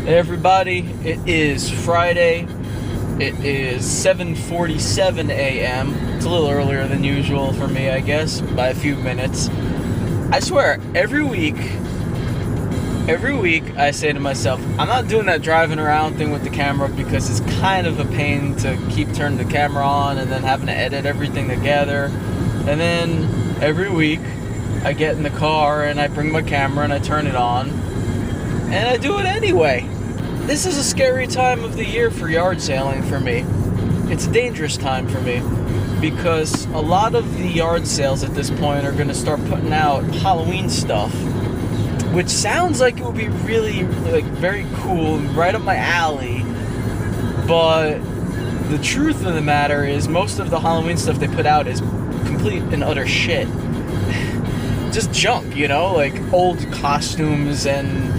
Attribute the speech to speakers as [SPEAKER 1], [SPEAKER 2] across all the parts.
[SPEAKER 1] Hey everybody, it is Friday. It is 7:47 a.m. It's a little earlier than usual for me, I guess, by a few minutes. I swear, every week I say to myself, I'm not doing that driving around thing with the camera because it's kind of a pain to keep turning the camera on and then having to edit everything together. And then every week I get in the car and I bring my camera and I turn it on and I do it anyway. This is a scary time of the year for yard sailing for me. It's a dangerous time for me because a lot of the yard sales at this point are going to start putting out Halloween stuff, which sounds like it would be really very cool, right up my alley. But the truth of the matter is most of the Halloween stuff they put out is complete and utter shit. Just junk, like old costumes and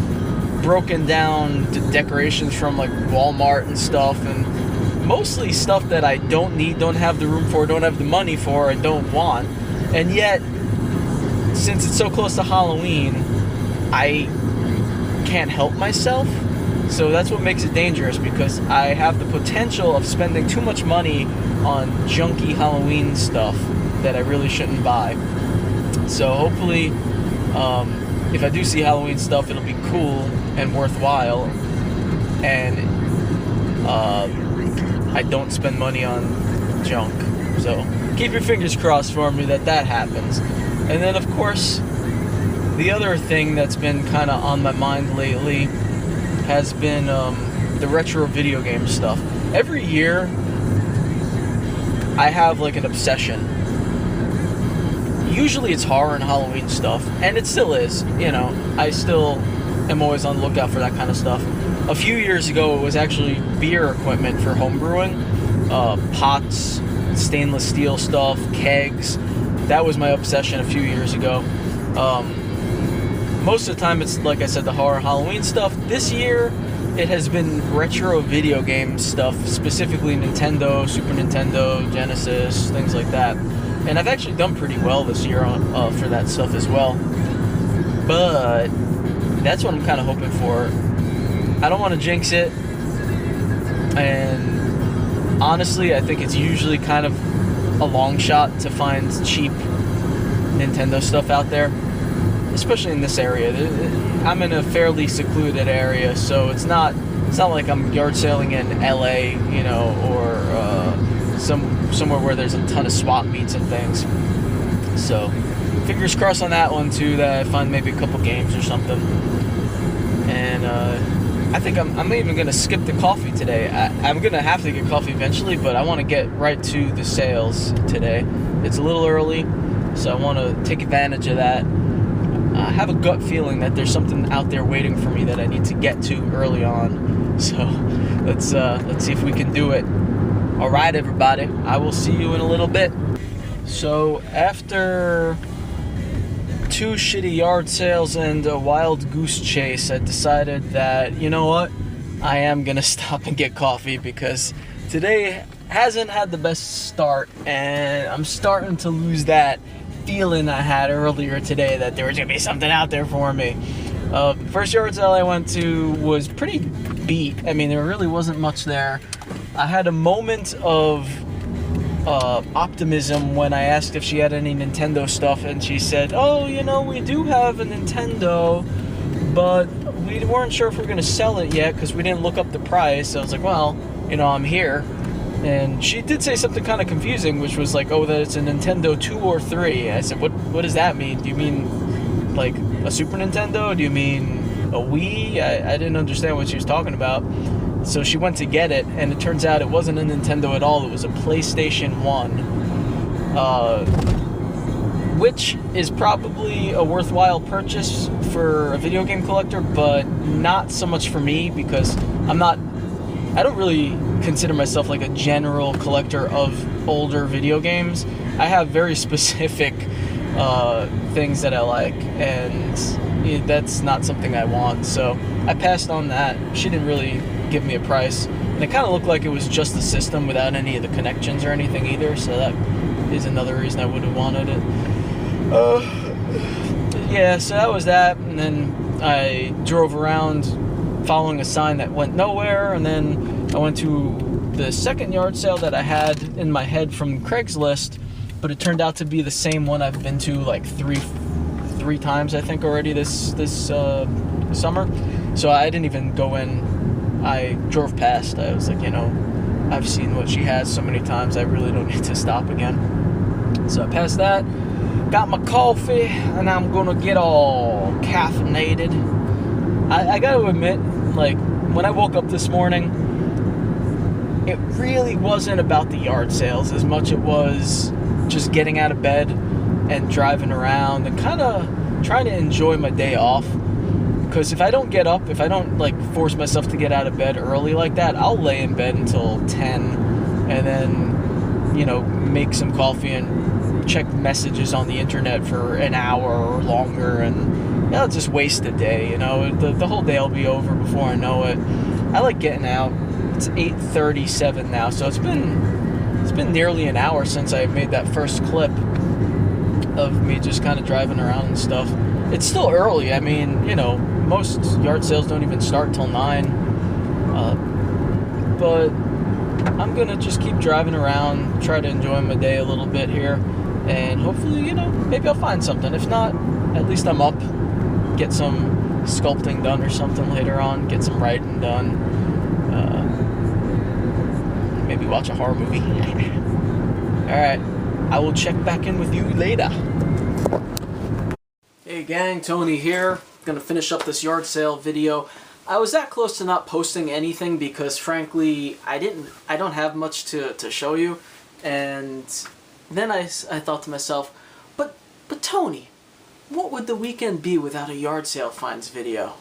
[SPEAKER 1] broken down decorations from like Walmart and stuff, and mostly stuff that I don't need, don't have the room for, don't have the money for, and don't want. And yet, since it's so close to Halloween, I can't help myself. So that's what makes it dangerous, because I have the potential of spending too much money on junky Halloween stuff that I really shouldn't buy. So hopefully, if I do see Halloween stuff, it'll be cool and worthwhile, and I don't spend money on junk. So keep your fingers crossed for me that happens. And then, of course, the other thing that's been kind of on my mind lately has been the retro video game stuff. Every year, I have like an obsession. Usually it's horror and Halloween stuff, and it still is. I still am always on the lookout for that kind of stuff. A few years ago, it was actually beer equipment for homebrewing, pots, stainless steel stuff, kegs. That was my obsession a few years ago. Most of the time, it's, like I said, the horror Halloween stuff. This year, it has been retro video game stuff, specifically Nintendo, Super Nintendo, Genesis, things like that. And I've actually done pretty well this year for that stuff as well. But that's what I'm kind of hoping for. I don't want to jinx it. And honestly, I think it's usually kind of a long shot to find cheap Nintendo stuff out there, especially in this area. I'm in a fairly secluded area, so it's not like I'm yard sailing in LA, or somewhere where there's a ton of swap meets and things. So fingers crossed on that one too, that I find maybe a couple games or something. And I think I'm even gonna skip the coffee today. I'm gonna have to get coffee eventually, but I want to get right to the sales today. It's a little early, so I want to take advantage of that. I have a gut feeling that there's something out there waiting for me that I need to get to early on. So let's see if we can do it. All right, everybody. I will see you in a little bit. So after 2 shitty yard sales and a wild goose chase, I decided that, you know what? I am going to stop and get coffee, because today hasn't had the best start, and I'm starting to lose that feeling I had earlier today that there was going to be something out there for me. First yard sale I went to was pretty beat. I mean, there really wasn't much there. I had a moment of optimism when I asked if she had any Nintendo stuff, and she said, oh, we do have a Nintendo, but we weren't sure if we were going to sell it yet because we didn't look up the price. I was like, well, I'm here. And she did say something kind of confusing, which was like, oh, that it's a Nintendo 2 or 3. I said, what does that mean? Do you mean like a Super Nintendo? Do you mean a Wii? I didn't understand what she was talking about. So she went to get it, and it turns out it wasn't a Nintendo at all. It was a PlayStation 1, which is probably a worthwhile purchase for a video game collector, but not so much for me, because I don't really consider myself like a general collector of older video games. I have very specific things that I like, and that's not something I want. So I passed on that. She didn't really give me a price, and it kind of looked like it was just the system without any of the connections or anything either, so that is another reason I would have wanted it. Yeah, so that was that, and then I drove around following a sign that went nowhere, and then I went to the second yard sale that I had in my head from Craigslist, but it turned out to be the same one I've been to like three times, I think, already this summer. So I didn't even go in. I drove past. I was like, I've seen what she has so many times, I really don't need to stop again. So I passed that, got my coffee, and I'm gonna get all caffeinated. I gotta admit, like, when I woke up this morning, it really wasn't about the yard sales as much it was just getting out of bed and driving around and kind of trying to enjoy my day off. Because if I don't get up, if I don't like force myself to get out of bed early like that, I'll lay in bed until 10 and then, make some coffee and check messages on the internet for an hour or longer, and I'll just waste a day. The whole day will be over before I know it. I like getting out. It's 8:37 now, so it's been nearly an hour since I made that first clip of me just kind of driving around and stuff. It's still early. I mean, most yard sales don't even start till 9. But I'm gonna just keep driving around, try to enjoy my day a little bit here, and hopefully, maybe I'll find something. If not, at least I'm up, get some sculpting done or something later on, get some writing done, maybe watch a horror movie. Alright, I will check back in with you later. Hey gang, Tony here. Gonna finish up this yard sale video. I was that close to not posting anything because frankly I don't have much to show you, and then I thought to myself, but Tony, what would the weekend be without a yard sale finds video?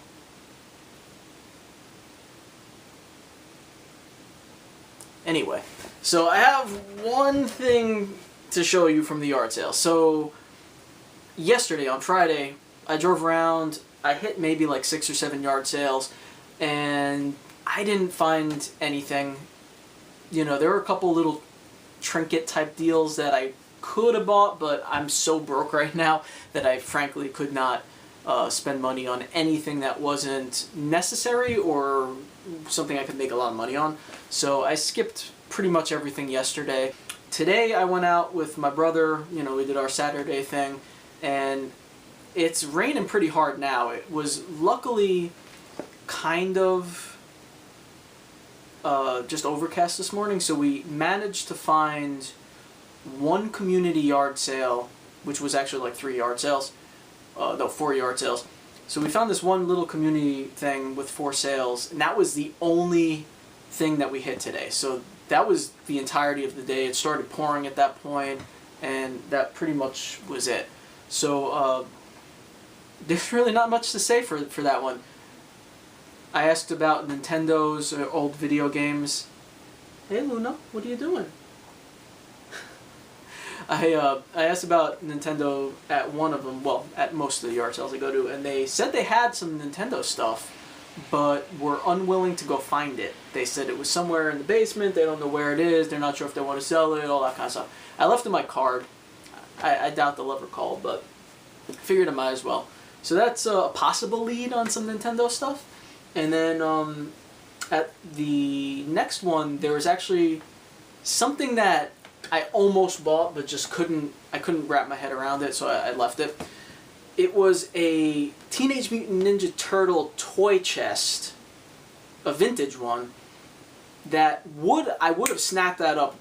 [SPEAKER 1] Anyway, so I have one thing to show you from the yard sale. So yesterday, on Friday, I drove around, I hit maybe like 6 or 7 yard sales, and I didn't find anything. There were a couple little trinket type deals that I could have bought, but I'm so broke right now that I frankly could not spend money on anything that wasn't necessary or something I could make a lot of money on. So I skipped pretty much everything yesterday. Today I went out with my brother, we did our Saturday thing, and it's raining pretty hard now. It was luckily kind of just overcast this morning, so we managed to find one community yard sale, which was actually like 4 yard sales. So we found this one little community thing with 4 sales, and that was the only thing that we hit today. So that was the entirety of the day. It started pouring at that point, and that pretty much was it. So there's really not much to say for that one. I asked about Nintendo's old video games. Hey Luna, what are you doing? I asked about Nintendo at one of them, well, at most of the yard sales I go to, and they said they had some Nintendo stuff, but were unwilling to go find it. They said it was somewhere in the basement, they don't know where it is, they're not sure if they want to sell it, all that kind of stuff. I left them my card. I doubt they'll ever call, but I figured I might as well. So that's a possible lead on some Nintendo stuff. And then at the next one, there was actually something that I almost bought, but just I couldn't wrap my head around it, so I left it. It was a Teenage Mutant Ninja Turtle toy chest, a vintage one, that I would have snapped that up.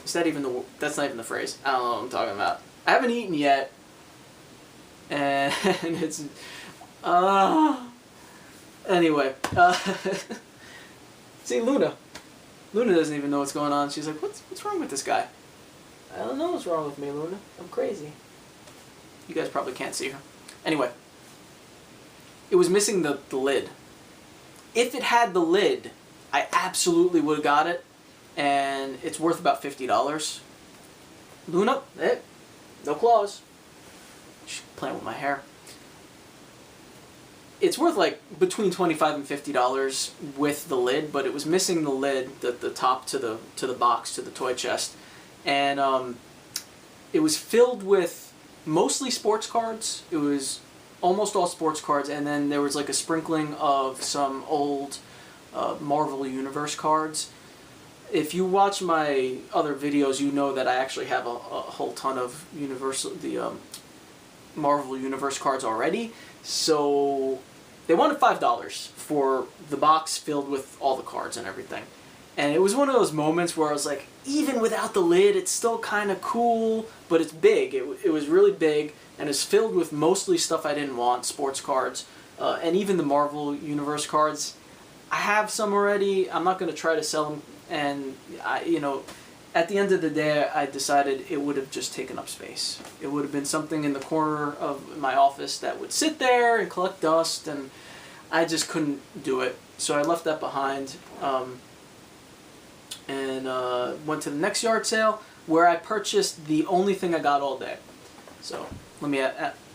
[SPEAKER 1] Is that even that's not even the phrase. I don't know what I'm talking about. I haven't eaten yet, and it's, anyway, see Luna doesn't even know what's going on. She's like, what's wrong with this guy? I don't know what's wrong with me, Luna. I'm crazy. You guys probably can't see her. Anyway, it was missing the lid. If it had the lid, I absolutely would have got it, and it's worth about $50. Luna, no claws. She's playing with my hair. It's worth like between $25 and $50 with the lid, but it was missing the lid, the top to the box, to the toy chest, and it was filled with mostly sports cards. It was
[SPEAKER 2] almost all sports cards, and then there was like a sprinkling of some old Marvel Universe cards. If you watch my other videos, you know that I actually have a whole ton of Marvel Universe cards already. So they wanted $5 for the box filled with all the cards and everything. And it was one of those moments where I was like, even without the lid, it's still kind of cool, but it's big. It was really big, and it's filled with mostly stuff I didn't want, sports cards, and even the Marvel Universe cards. I have some already. I'm not going to try to sell them, and at the end of the day, I decided it would have just taken up space. It would have been something in the corner of my office that would sit there and collect dust, and I just couldn't do it. So I left that behind. And went to the next yard sale where I purchased the only thing I got all day. So let me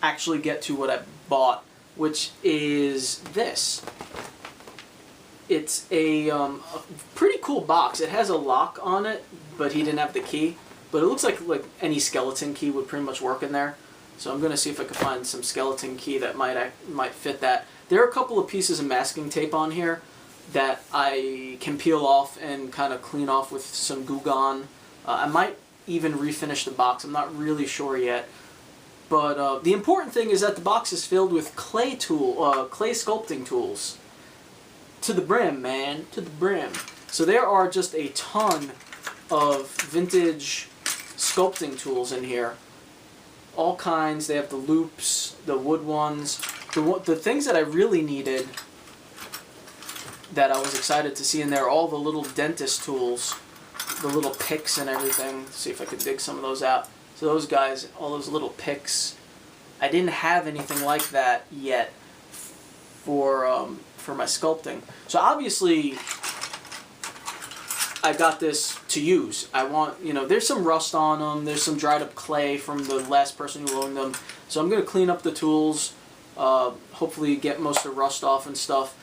[SPEAKER 2] actually get to what I bought, which is this. It's a pretty cool box. It has a lock on it, but he didn't have the key. But it looks like any skeleton key would pretty much work in there. So I'm going to see if I can find some skeleton key that might fit that. There are a couple of pieces of masking tape on here that I can peel off and kind of clean off with some Goo Gone. I might even refinish the box. I'm not really sure yet. But the important thing is that the box is filled with clay sculpting tools. To the brim, man. To the brim. So there are just a ton of vintage sculpting tools in here. All kinds. They have the loops, the wood ones. The things that I really needed that I was excited to see in there, all the little dentist tools, the little picks and everything. Let's see if I could dig some of those out. So those guys, all those little picks, I didn't have anything like that yet for my sculpting. So obviously, I got this to use. I want, there's some rust on them. There's some dried up clay from the last person who owned them. So I'm going to clean up the tools, hopefully get most of the rust off and stuff.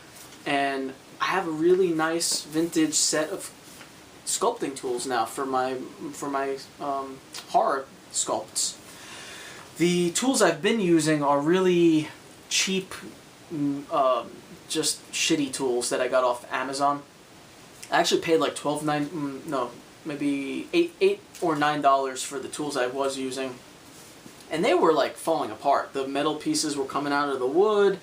[SPEAKER 2] And I have a really nice vintage set of sculpting tools now for my horror sculpts. The tools I've been using are really cheap, just shitty tools that I got off Amazon. I actually paid like maybe $8 or $9 for the tools I was using, and they were like falling apart. The metal pieces were coming out of the wood,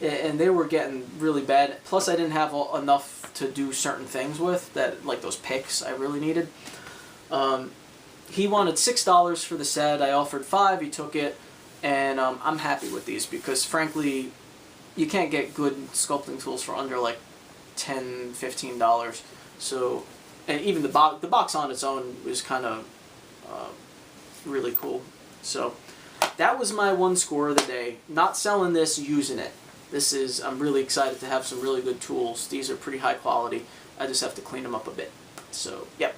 [SPEAKER 2] and they were getting really bad. Plus, I didn't have enough to do certain things with that, like those picks I really needed. He wanted $6 for the set. I offered $5. He took it, and I'm happy with these because, frankly, you can't get good sculpting tools for under like $10, $15. So, and even the box on its own is kind of really cool. So, that was my one score of the day. Not selling this, using it. I'm really excited to have some really good tools. These are pretty high quality. I just have to clean them up a bit. So, yep.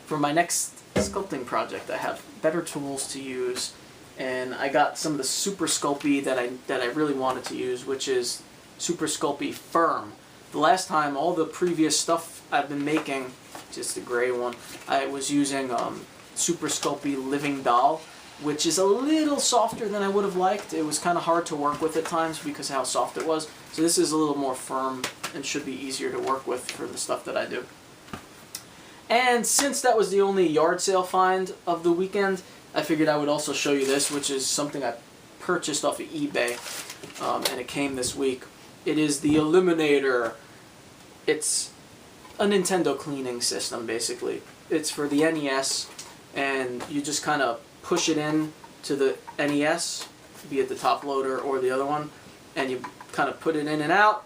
[SPEAKER 2] For my next sculpting project, I have better tools to use, and I got some of the Super Sculpey that I really wanted to use, which is Super Sculpey Firm. The last time, all the previous stuff I've been making, just the gray one, I was using Super Sculpey Living Doll, which is a little softer than I would have liked. It was kind of hard to work with at times because of how soft it was. So this is a little more firm and should be easier to work with for the stuff that I do. And since that was the only yard sale find of the weekend, I figured I would also show you this, which is something I purchased off of eBay, and it came this week. It is the Eliminator. It's a Nintendo cleaning system, basically. It's for the NES, and you just kind of push it in to the NES, be it the top loader or the other one, and you kind of put it in and out.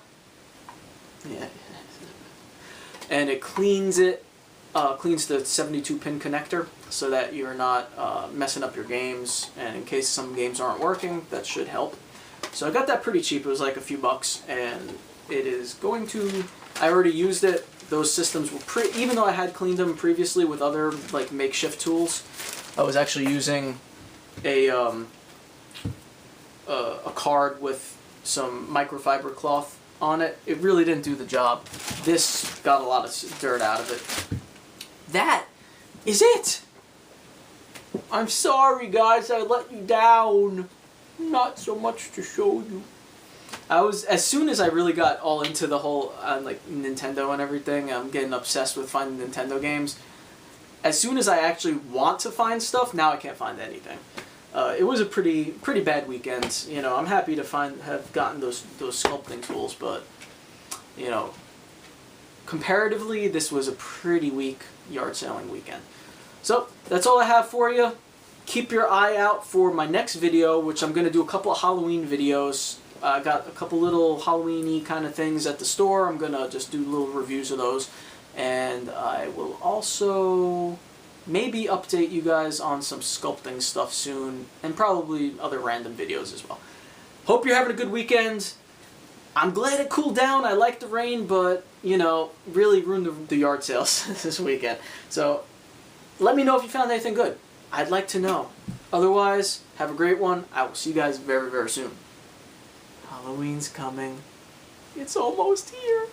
[SPEAKER 2] Yeah. And it cleans it. Cleans the 72-pin connector so that you're not messing up your games, and in case some games aren't working, that should help. So I got that pretty cheap. It was like a few bucks, and it is going to... I already used it. Those systems were even though I had cleaned them previously with other like makeshift tools, I was actually using a card with some microfiber cloth on it. It really didn't do the job. This got a lot of dirt out of it. That is it. I'm sorry, guys. I let you down. not so much to show you. I was, as soon as I really got all into the whole like Nintendo and everything, I'm getting obsessed with finding Nintendo games. As soon as I actually want to find stuff, now I can't find anything. It was a pretty bad weekend. You know, I'm happy to have gotten those sculpting tools, but you know, comparatively, this was a pretty weak yard selling weekend. So that's all I have for you. Keep your eye out for my next video, which I'm going to do a couple of Halloween videos. I got a couple little Halloween-y kind of things at the store. I'm going to just do little reviews of those. And I will also maybe update you guys on some sculpting stuff soon. And probably other random videos as well. Hope you're having a good weekend. I'm glad it cooled down. I like the rain, but, you know, really ruined the yard sales this weekend. So let me know if you found anything good. I'd like to know. Otherwise, have a great one. I will see you guys very, very soon. Halloween's coming. It's almost here.